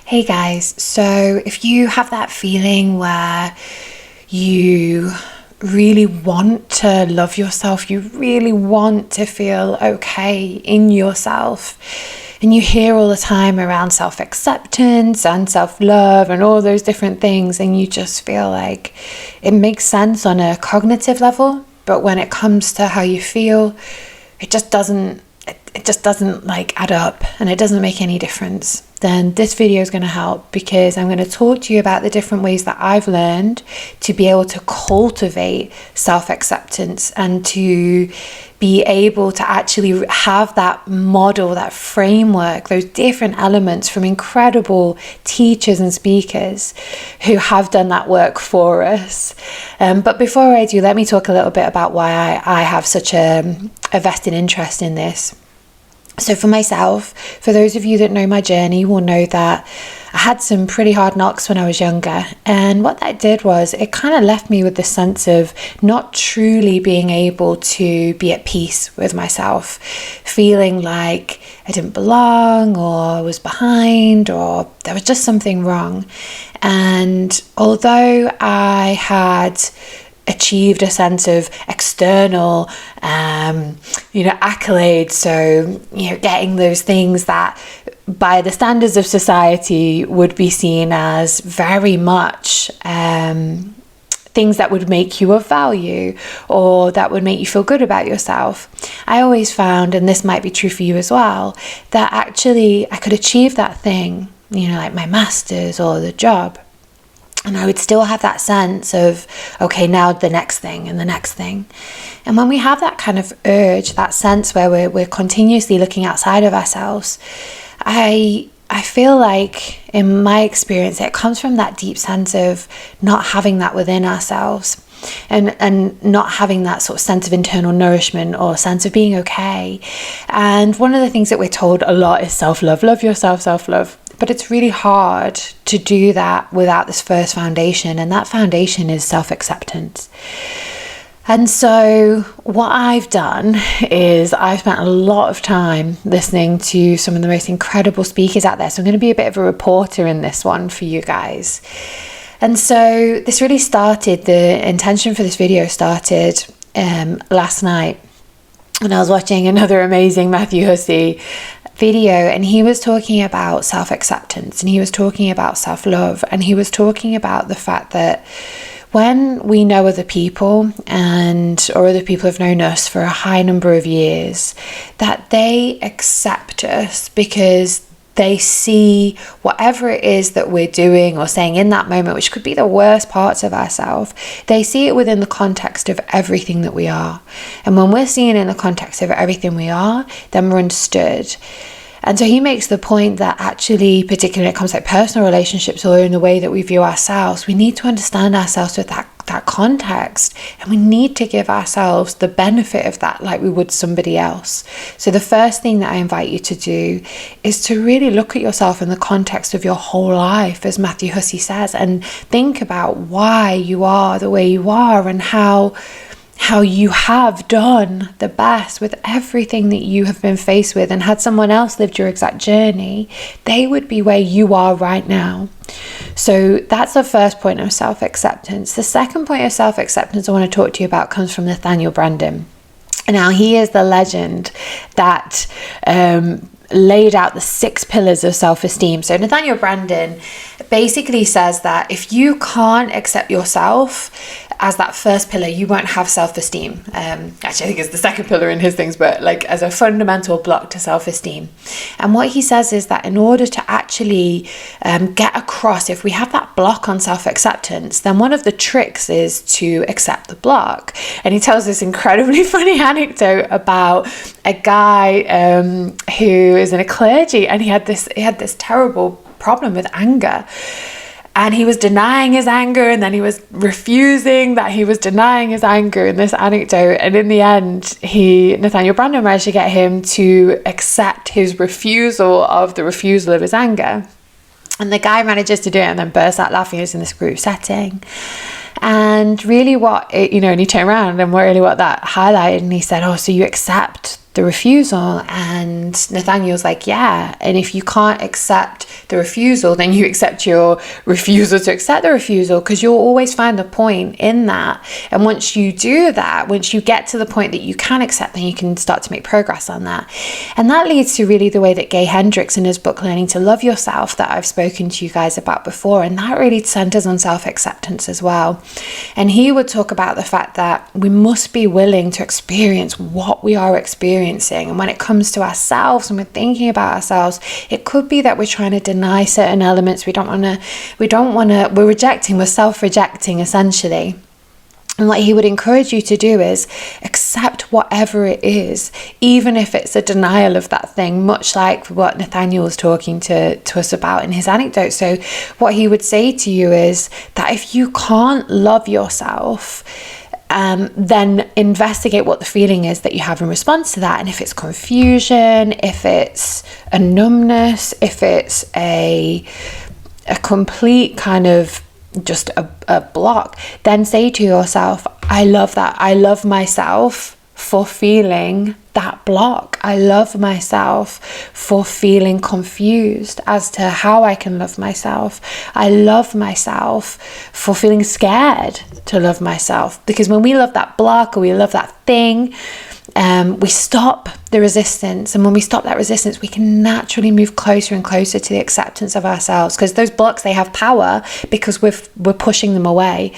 Hey guys, so if you have that feeling where you really want to love yourself, you really want to feel okay in yourself, and you hear all the time around self-acceptance and self-love and all those different things, and you just feel like it makes sense on a cognitive level, but when it comes to how you feel, it just doesn't like add up and it doesn't make any difference, then this video is going to help, because I'm going to talk to you about the different ways that I've learned to be able to cultivate self-acceptance and to be able to actually have that model, that framework, those different elements from incredible teachers and speakers who have done that work for us. But before I do, let me talk a little bit about why I have such a vested interest in this. So for myself, for those of you that know my journey will know that I had some pretty hard knocks when I was younger. And what that did was it kind of left me with this sense of not truly being able to be at peace with myself, feeling like I didn't belong or was behind or there was just something wrong. And although I had achieved a sense of external accolades, so getting those things that by the standards of society would be seen as very much things that would make you of value or that would make you feel good about yourself, I always found, and this might be true for you as well, that actually I could achieve that thing, like my master's or the job, and I would still have that sense of, okay, now the next thing and the next thing. And when we have that kind of urge, that sense where we're continuously looking outside of ourselves, I feel like, in my experience, it comes from that deep sense of not having that within ourselves and not having that sort of sense of internal nourishment or sense of being okay. And one of the things that we're told a lot is self-love, love yourself, self-love. But it's really hard to do that without this first foundation, and that foundation is self-acceptance. And so what I've done is I've spent a lot of time listening to some of the most incredible speakers out there. So I'm going to be a bit of a reporter in this one for you guys. And so this really started, the intention for this video started last night when I was watching another amazing Matthew Hussey video, and he was talking about self-acceptance, and he was talking about self-love, and he was talking about the fact that when we know other people or other people have known us for a high number of years, that they accept us because they see whatever it is that we're doing or saying in that moment, which could be the worst parts of ourselves, they see it within the context of everything that we are. And when we're seeing it in the context of everything we are, then we're understood. And so he makes the point that actually, particularly when it comes to personal relationships or in the way that we view ourselves, we need to understand ourselves with that context, and we need to give ourselves the benefit of that like we would somebody else. So the first thing that I invite you to do is to really look at yourself in the context of your whole life, as Matthew Hussey says, and think about why you are the way you are and how you have done the best with everything that you have been faced with. And had someone else lived your exact journey, they would be where you are right now. So that's the first point of self-acceptance. The second point of self-acceptance I want to talk to you about comes from Nathaniel Branden. Now, he is the legend that laid out the 6 pillars of self-esteem. So Nathaniel Branden basically says that if you can't accept yourself as that first pillar, you won't have self-esteem. Actually, I think it's the second pillar in his things, but like as a fundamental block to self-esteem. And what he says is that in order to actually get across, if we have that block on self-acceptance, then one of the tricks is to accept the block. And he tells this incredibly funny anecdote about a guy who is in a clergy, and he had this terrible problem with anger. And he was denying his anger, and then he was refusing that he was denying his anger in this anecdote. And in the end, Nathaniel Branden managed to get him to accept his refusal of his anger. And the guy manages to do it and then bursts out laughing. It's in this group setting. And really and he turned around and really what that highlighted, and he said, oh, so you accept the refusal. And Nathaniel's like, yeah. And if you can't accept the refusal, then you accept your refusal to accept the refusal, because you'll always find the point in that. And once you do that, once you get to the point that you can accept, then you can start to make progress on that. And that leads to really the way that Gay Hendricks in his book Learning to Love Yourself, that I've spoken to you guys about before, and that really centers on self-acceptance as well. And he would talk about the fact that we must be willing to experience what we are experiencing. And when it comes to ourselves and we're thinking about ourselves, it could be that we're trying to deny certain elements. We're rejecting, we're self-rejecting essentially. And what he would encourage you to do is accept whatever it is, even if it's a denial of that thing, much like what Nathaniel was talking to us about in his anecdote. So what he would say to you is that if you can't love yourself, then investigate what the feeling is that you have in response to that. And if it's confusion, if it's a numbness, if it's a complete kind of just a block, then say to yourself, I love that. I love myself for feeling that block. I love myself for feeling confused as to how I can love myself. I love myself for feeling scared to love myself. Because when we love that block or we love that thing, we stop the resistance. And when we stop that resistance, we can naturally move closer and closer to the acceptance of ourselves, because those blocks, they have power because we're pushing them away.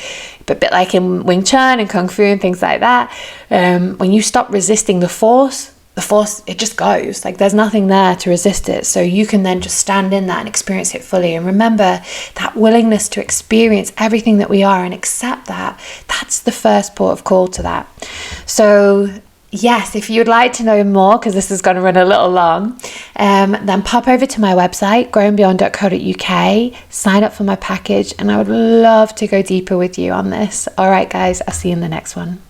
But a bit like in Wing Chun and Kung Fu and things like that, when you stop resisting the force, it just goes. Like there's nothing there to resist it. So you can then just stand in that and experience it fully. And remember that willingness to experience everything that we are and accept that, that's the first port of call to that. So yes, if you'd like to know more, because this is going to run a little long, then pop over to my website, growingbeyond.co.uk, sign up for my package, and I would love to go deeper with you on this. All right, guys, I'll see you in the next one.